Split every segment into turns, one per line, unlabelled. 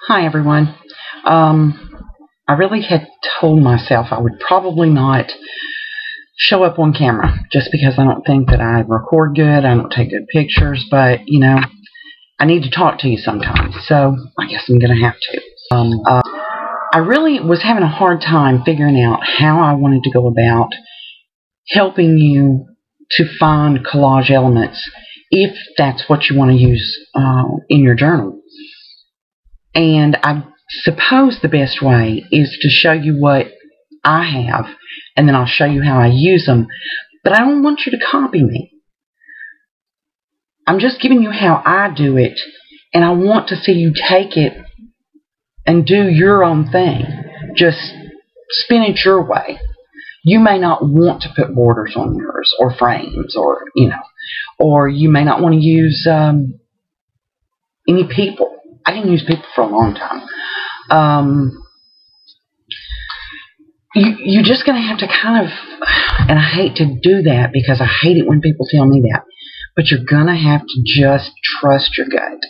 Hi everyone. I really had told myself I would probably not show up on camera just because I don't think that I record good, I don't take good pictures, but I need to talk to you sometimes, so I guess I'm going to have to. I really was having a hard time figuring out how I wanted to go about helping you to find collage elements if that's what you want to use in your journal. And I suppose the best way is to show you what I have, and then I'll show you how I use them. But I don't want you to copy me. I'm just giving you how I do it, and I want to see you take it and do your own thing. Just spin it your way. You may not want to put borders on yours, or frames, or you may not want to use any people. I didn't use people for a long time. You're just going to have to kind of, and I hate to do that because I hate it when people tell me that, but you're going to have to just trust your gut.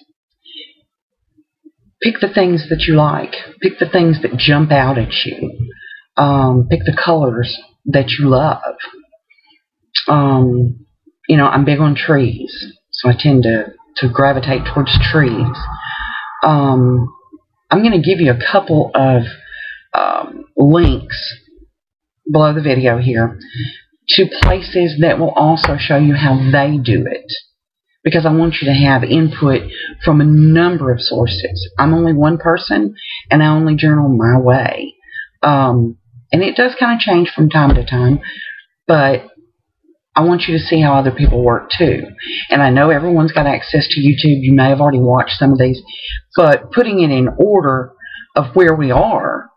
Pick the things that you like. Pick the things that jump out at you. Pick the colors that you love. I'm big on trees, so I tend to gravitate towards trees. I'm going to give you a couple of links below the video here to places that will also show you how they do it, because I want you to have input from a number of sources. I'm only one person, and I only journal my way. And it does kind of change from time to time, but I want you to see how other people work too. And I know everyone's got access to YouTube. You may have already watched some of these, but putting it in order of where we are,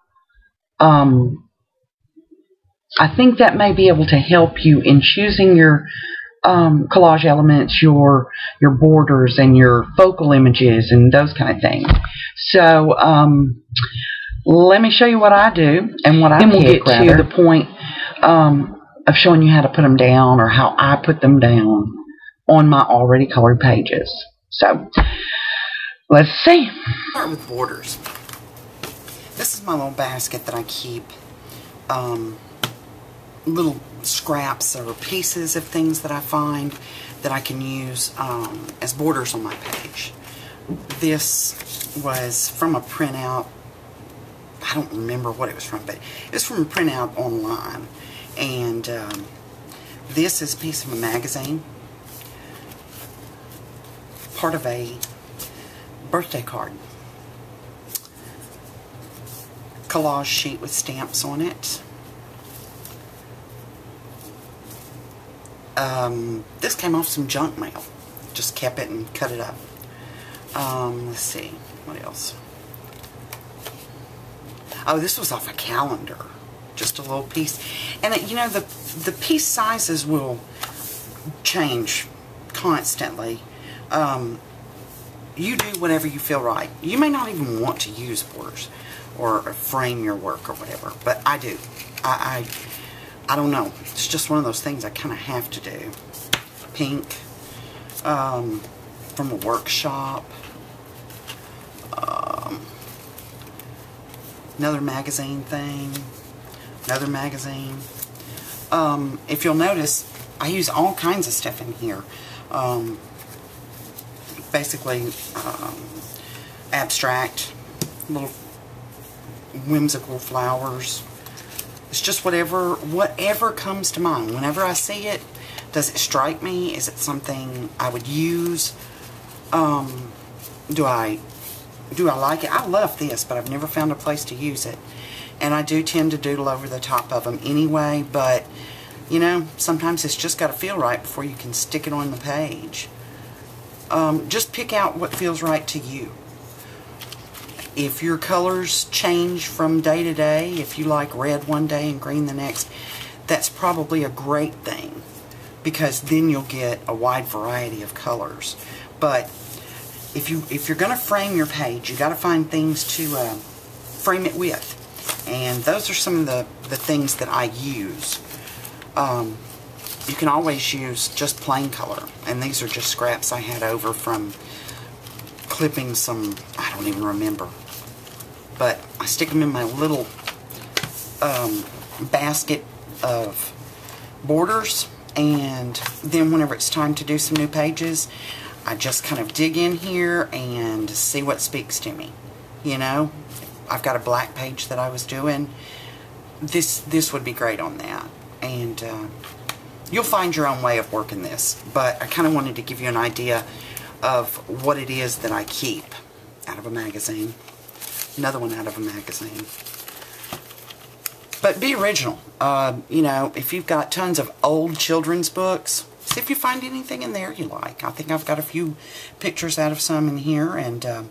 I think that may be able to help you in choosing your collage elements, your borders, and your focal images, and those kind of things. So let me show you what I do and what I pick. We'll get to the point of showing you how to put them down, or how I put them down on my already colored pages. So let's see.
Start with borders. This is my little basket that I keep little scraps or pieces of things that I find that I can use as borders on my page. This was from a printout. I don't remember what it was from, but it was from a printout online. And this is a piece of a magazine, part of a birthday card, collage sheet with stamps on it. This came off some junk mail. Just kept it and cut it up. Let's see, what else? Oh, this was off a calendar. Just a little piece. And the piece sizes will change constantly. You do whatever you feel right. You may not even want to use borders or frame your work or whatever, but I do. I don't know. It's just one of those things I kind of have to do. Pink from a workshop. Another magazine thing. Another magazine. If you'll notice, I use all kinds of stuff in here. Basically, abstract, little whimsical flowers. It's just whatever comes to mind. Whenever I see it, does it strike me? Is it something I would use? Do I like it? I love this, but I've never found a place to use it. And I do tend to doodle over the top of them anyway, but, sometimes it's just got to feel right before you can stick it on the page. Just pick out what feels right to you. If your colors change from day to day, if you like red one day and green the next, that's probably a great thing, because then you'll get a wide variety of colors. But if you're going to frame your page, you got to find things to frame it with. And those are some of the things that I use. You can always use just plain color. And these are just scraps I had over from clipping some, I don't even remember, but I stick them in my little basket of borders, and then whenever it's time to do some new pages, I just kind of dig in here and see what speaks to me. You know, I've got a black page that I was doing. This would be great on that, and you'll find your own way of working this, but I kind of wanted to give you an idea of what it is that I keep out of a magazine. Another one out of a magazine. But be original. You know, if you've got tons of old children's books, see if you find anything in there you like. I think I've got a few pictures out of some in here, and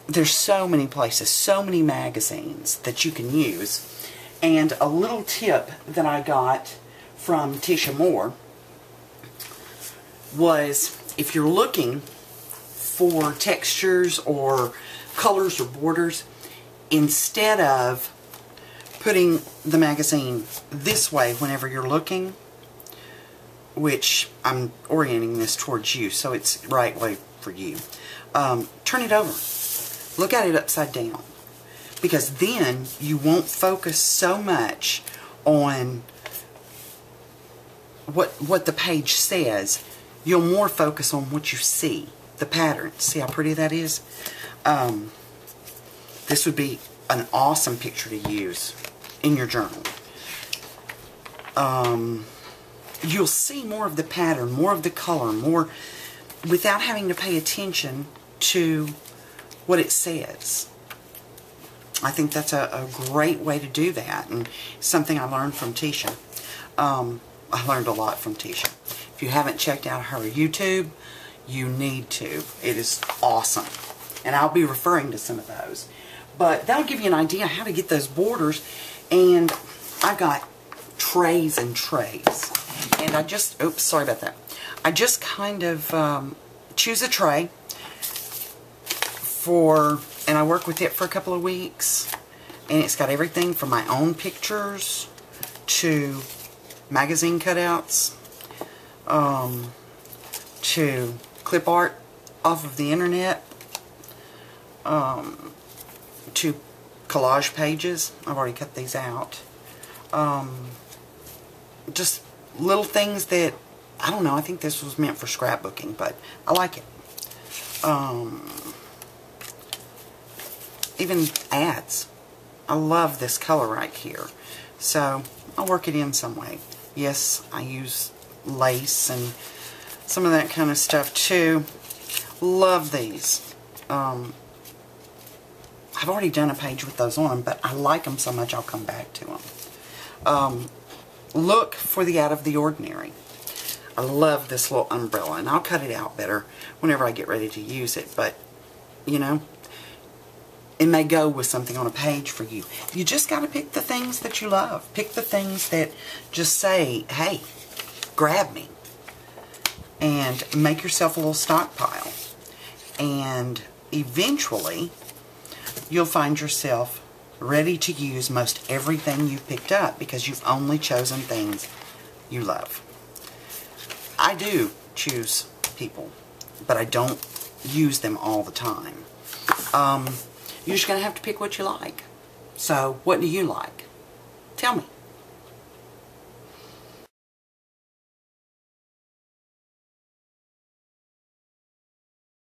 there's so many places, so many magazines that you can use. And a little tip that I got from Tisha Moore was, if you're looking for textures or colors or borders, instead of putting the magazine this way whenever you're looking, which I'm orienting this towards you so it's the right way for you, turn it over. Look at it upside down, because then you won't focus so much on what the page says. You'll more focus on what you see, the pattern. See how pretty that is? This would be an awesome picture to use in your journal. You'll see more of the pattern, more of the color, more without having to pay attention to what it says. I think that's a great way to do that, and something I learned from Tisha. I learned a lot from Tisha. If you haven't checked out her YouTube, you need to. It is awesome. And I'll be referring to some of those. But that'll give you an idea how to get those borders. And I've got trays and trays. And I just, oops, sorry about that. I just kind of choose a tray and I work with it for a couple of weeks. And it's got everything from my own pictures to magazine cutouts, to clip art off of the internet, to collage pages. I've already cut these out. Just little things that, I don't know, I think this was meant for scrapbooking, but I like it. Even ads. I love this color right here. So I'll work it in some way. Yes, I use lace and some of that kind of stuff too. Love these. I've already done a page with those on them, but I like them so much I'll come back to them. Look for the out of the ordinary. I love this little umbrella, and I'll cut it out better whenever I get ready to use it, but you know, it may go with something on a page for you. You just got to pick the things that you love. Pick the things that just say, hey, grab me. And make yourself a little stockpile. And eventually, you'll find yourself ready to use most everything you've picked up, because you've only chosen things you love. I do choose people, but I don't use them all the time. You're just going to have to pick what you like. So, what do you like? Tell me.